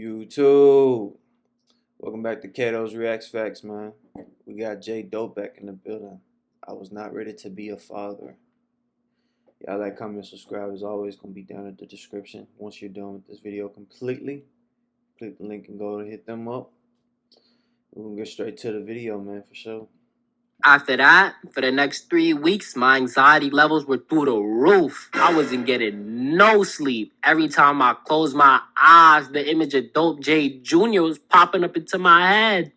YouTube. Welcome back to KaydoesReactsFacts, man. We got J Dope back in the building. I was not ready to be a father. Y'all like, comment, subscribe is always going to be down in the description. Once you're done with this video completely, click the link and go to hit them up. We're going to get straight to the video, man, for sure. After that, for the next 3 weeks, my anxiety levels were through the roof. I wasn't getting no sleep. Every time I closed my eyes, the image of Dope J Jr. was popping up into my head.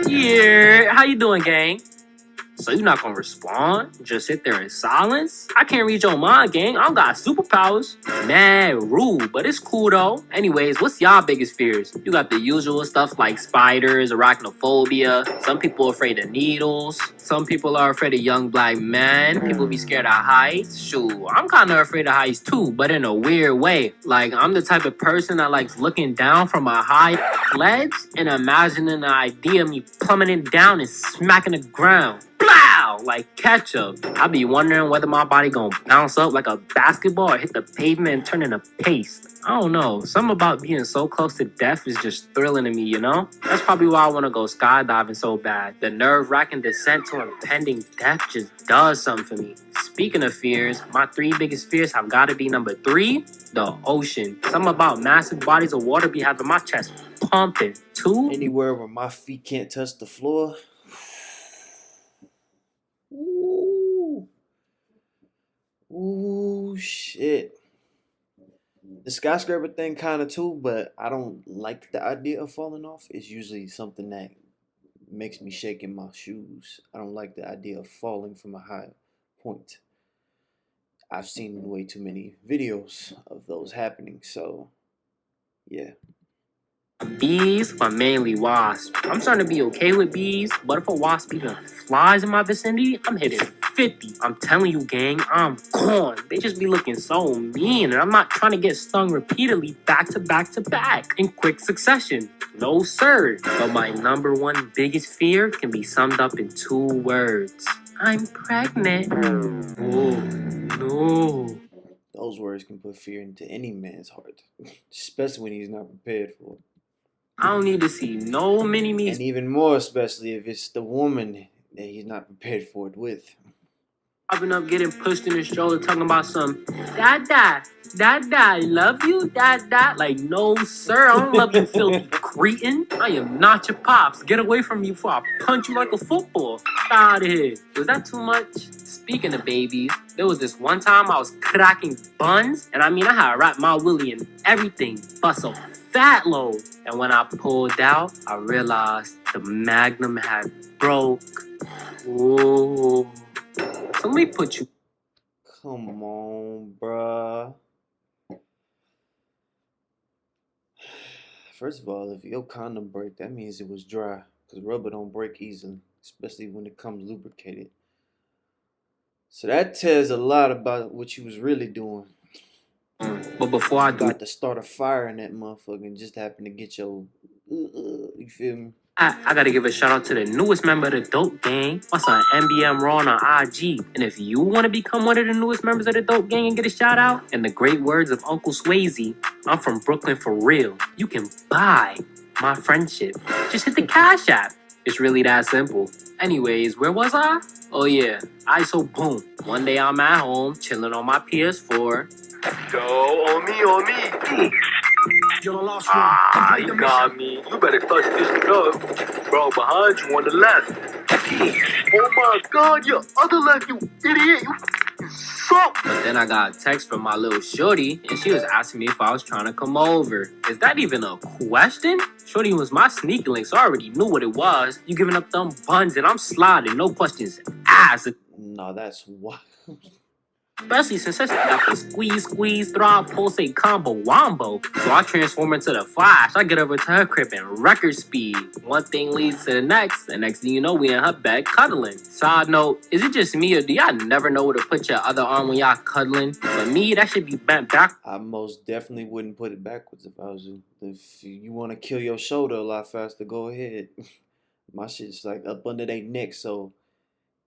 Yeah, how you doing, gang? So you not gonna respond? Just sit there in silence? I can't read your mind, gang. I don't got superpowers. Man, rude, but it's cool though. Anyways, what's y'all biggest fears? You got the usual stuff like spiders, arachnophobia. Some people are afraid of needles. Some people are afraid of young black men. People be scared of heights. Shoot, I'm kind of afraid of heights too, but in a weird way. Like, I'm the type of person that likes looking down from a high ledge and imagining the idea of me plummeting down and smacking the ground. Like ketchup. I be wondering whether my body gonna bounce up like a basketball or hit the pavement and turn into paste. I don't know. Something about being so close to death is just thrilling to me, you know? That's probably why I want to go skydiving so bad. The nerve-wracking descent to impending death just does something for me. Speaking of fears, my 3 biggest fears have got to be number 3, the ocean. Something about massive bodies of water be having my chest pumping. 2, Anywhere where my feet can't touch the floor. Ooh, shit. The skyscraper thing kind of too, but I don't like the idea of falling off. It's usually something that makes me shake in my shoes. I don't like the idea of falling from a high point. I've seen way too many videos of those happening, so yeah. bees, but mainly wasps. I'm starting to be okay with bees, but if a wasp even flies in my vicinity, I'm hitting 50. I'm telling you, gang, I'm gone. They just be looking so mean, and I'm not trying to get stung repeatedly back to back to back in quick succession. No, sir. But my number 1 biggest fear can be summed up in 2 words. I'm pregnant. Oh, no. Those words can put fear into any man's heart, especially when he's not prepared for it. I don't need to see no mini-me's. And even more especially if it's the woman that he's not prepared for it with. Popping up, getting pushed in the stroller, talking about some dad, I love you, dad. Like, no, sir, I don't love you, filthy cretin. I am not your pops. Get away from me before I punch you like a football. Get out of here. Was that too much? Speaking of babies, there was this one time I was cracking buns, and I mean, I had wrapped my willy in everything, but so fat load. And when I pulled out, I realized the magnum had broke. Ooh. So let me put you. Come on, bruh. First of all, if your condom break, that means it was dry. Because rubber don't break easily, especially when it comes lubricated. So that tells a lot about what you was really doing. But before I do, about to start a fire in that motherfucker and just happen to get your, you feel me? I gotta give a shout out to the newest member of the Dope Gang. My son MBM Ron on IG. And if you want to become one of the newest members of the Dope Gang and get a shout out, in the great words of Uncle Swayze, I'm from Brooklyn for real. You can buy my friendship. Just hit the Cash App. It's really that simple. Anyways, where was I? Oh yeah, so boom. One day I'm at home, chilling on my PS4. Yo, on me. Yo, lost one. You got me. You better touch this up. Bro, behind you on the left. Oh my god, your other left, you idiot. You suck. But then I got a text from my little shorty, and she was asking me if I was trying to come over. Is that even a question? Shorty was my sneaker link, so I already knew what it was. You giving up them buns, and I'm sliding, no questions asked. No, that's wild. Especially since I got the squeeze, throb, pulsate combo wombo. So I transform into the Flash. I get over to her crib in record speed. One thing leads to the next thing you know, we in her bed cuddling. Side note, is it just me or do y'all never know where to put your other arm when y'all cuddling? For me, that should be bent back. I most definitely wouldn't put it backwards if I was you. If you want to kill your shoulder a lot faster, go ahead. My shit's like up under their neck, so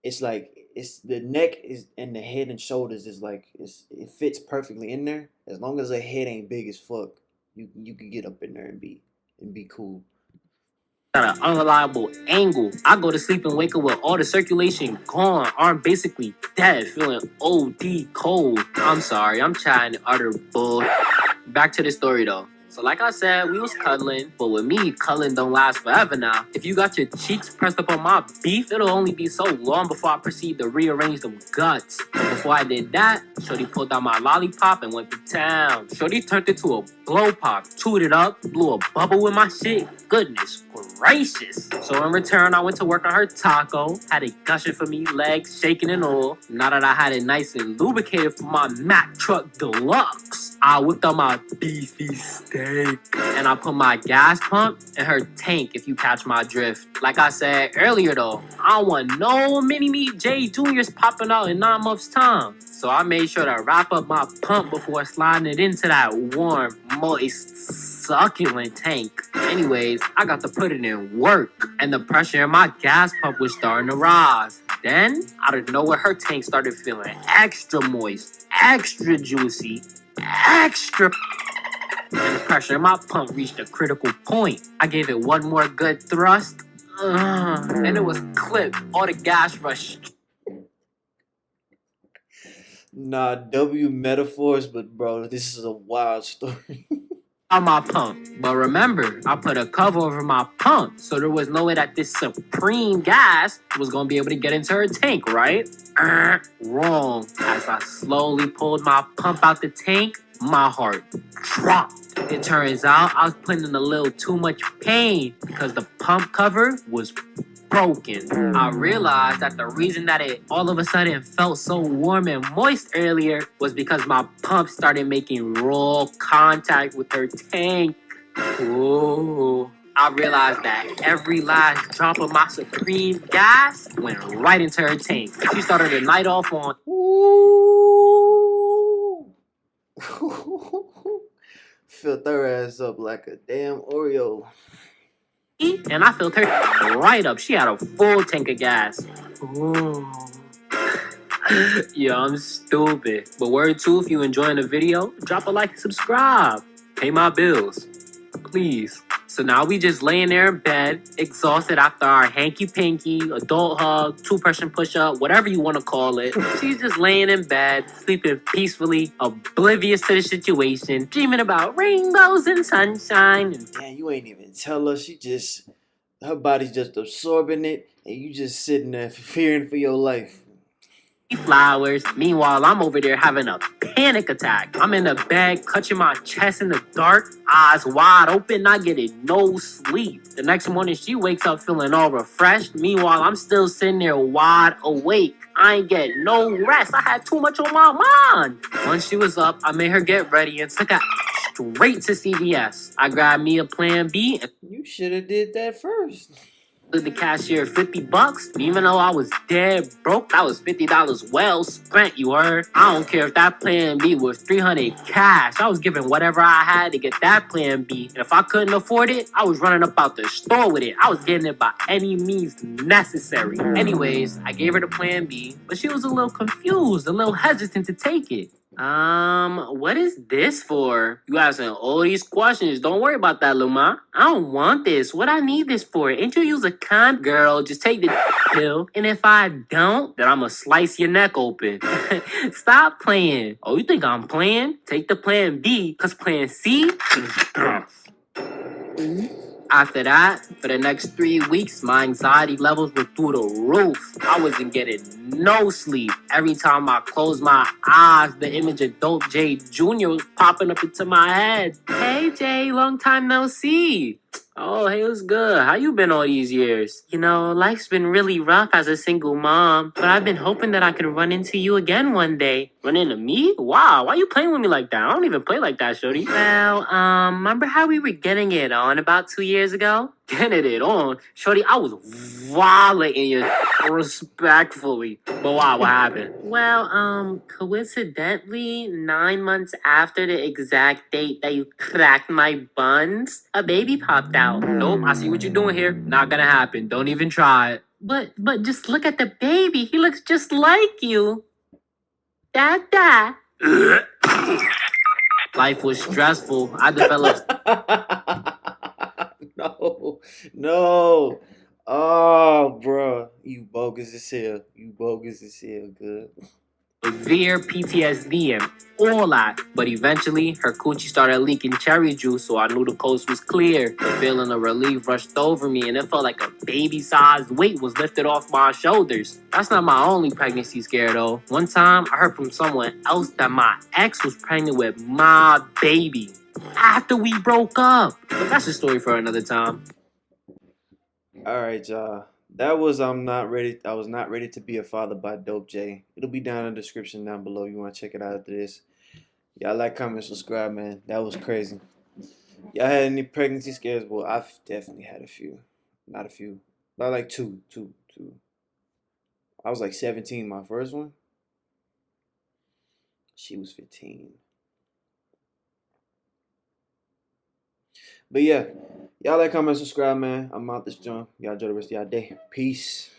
it's like it's the neck is and the head and shoulders is like it fits perfectly in there. As long as her head ain't big as fuck, you can get up in there and be cool. Got an unreliable angle. I go to sleep and wake up with all the circulation gone. Arm basically dead, feeling OD cold. I'm sorry, I'm trying to utter bull. Back to the story though. So like I said, we was cuddling, but with me, cuddling don't last forever now. If you got your cheeks pressed up on my beef, it'll only be so long before I proceed to rearrange them guts. But before I did that, Shorty pulled out my lollipop and went to town. Shorty turned it to a blow pop, chewed it up, blew a bubble with my shit. Goodness gracious. So in return, I went to work on her taco, had it gushing for me, legs shaking and all. Now that I had it nice and lubricated for my Mack Truck Deluxe, I whipped out my beefy steak and I put my gas pump in her tank, if you catch my drift. Like I said earlier though, I don't want no mini-me J Juniors popping out in 9 months time. So I made sure to wrap up my pump before sliding it into that warm, moist, succulent tank. Anyways, I got to put it in work, and the pressure in my gas pump was starting to rise. Then, out of nowhere, her tank started feeling extra moist, extra juicy, extra... And the pressure in my pump reached a critical point. I gave it one more good thrust, and it was clipped. All the gas rushed. Nah, W metaphors, but bro, this is a wild story. On my pump. But remember, I put a cover over my pump, so there was no way that this supreme gas was gonna be able to get into her tank, right? Wrong. As I slowly pulled my pump out the tank, my heart dropped. It turns out I was putting in a little too much pain because the pump cover was broken. I realized that the reason that it all of a sudden felt so warm and moist earlier was because my pump started making raw contact with her tank. Ooh. I realized that every last drop of my supreme gas went right into her tank. She started the night off on Filled her ass up like a damn Oreo. and I filled her right up. She had a full tank of gas. Ooh. Yeah, I'm stupid. But word two, if you enjoying the video, drop a like and subscribe. Pay my bills. Please. So now we just laying there in bed, exhausted after our hanky-panky, adult hug, 2-person push-up, whatever you want to call it. She's just laying in bed, sleeping peacefully, oblivious to the situation, dreaming about rainbows and sunshine. And damn, you ain't even tell her. Her body's just absorbing it, and you just sitting there fearing for your life. Flowers. Meanwhile, I'm over there having a panic attack. I'm in the bed, clutching my chest in the dark, eyes wide open, not getting no sleep. The next morning, she wakes up feeling all refreshed. Meanwhile, I'm still sitting there wide awake. I ain't getting no rest. I had too much on my mind. Once she was up, I made her get ready and took her straight to CVS. I grabbed me a Plan B and you should have did that first. the cashier $50. Even though I was dead broke, that was $50 well spent, you heard? I don't care if that Plan B was $300 cash. I was giving whatever I had to get that Plan B. And if I couldn't afford it, I was running up out the store with it. I was getting it by any means necessary. Anyways, I gave her the Plan B, but she was a little confused, a little hesitant to take it. What is this for? You asking all these questions. Don't worry about that, Luma. I don't want this. What I need this for? Ain't you use a con? Girl, just take the pill. And if I don't, then I'ma slice your neck open. Stop playing. Oh, you think I'm playing? Take the Plan B, cause Plan C After that, for the next 3 weeks, my anxiety levels were through the roof. I wasn't getting no sleep. Every time I closed my eyes, the image of Dope J Jr. was popping up into my head. Hey Jay, long time no see. Oh, hey, what's good? How you been all these years? You know, life's been really rough as a single mom, but I've been hoping that I could run into you again one day. Run into me? Wow, why you playing with me like that? I don't even play like that, shorty. Well, remember how we were getting it on about 2 years ago? Getting it on? Shorty, I was violating you respectfully. But wow, what happened? Well, coincidentally, 9 months after the exact date that you cracked my buns, a baby popped out. Nope, I see what you're doing here. Not gonna happen. Don't even try it. But just look at the baby. He looks just like you. Dada. Life was stressful. I developed No, no. Oh, bro, you bogus as hell. You bogus as hell. Good. severe PTSD and all that. But eventually, her coochie started leaking cherry juice, so I knew the coast was clear. The feeling of relief rushed over me, and it felt like a baby-sized weight was lifted off my shoulders. That's not my only pregnancy scare, though. One time, I heard from someone else that my ex was pregnant with my baby after we broke up. But that's a story for another time. All right, y'all. That was I'm not ready. I was not ready to be a father by Dope J. It'll be down in the description down below. You want to check it out after this. Y'all like, comment, subscribe, man. That was crazy. Y'all had any pregnancy scares? Well, I've definitely had a few. Not a few. Not like two. I was like 17, my first one. She was 15. But yeah, y'all like, comment, subscribe, man. I'm out this joint. Y'all enjoy the rest of y'all day. Peace.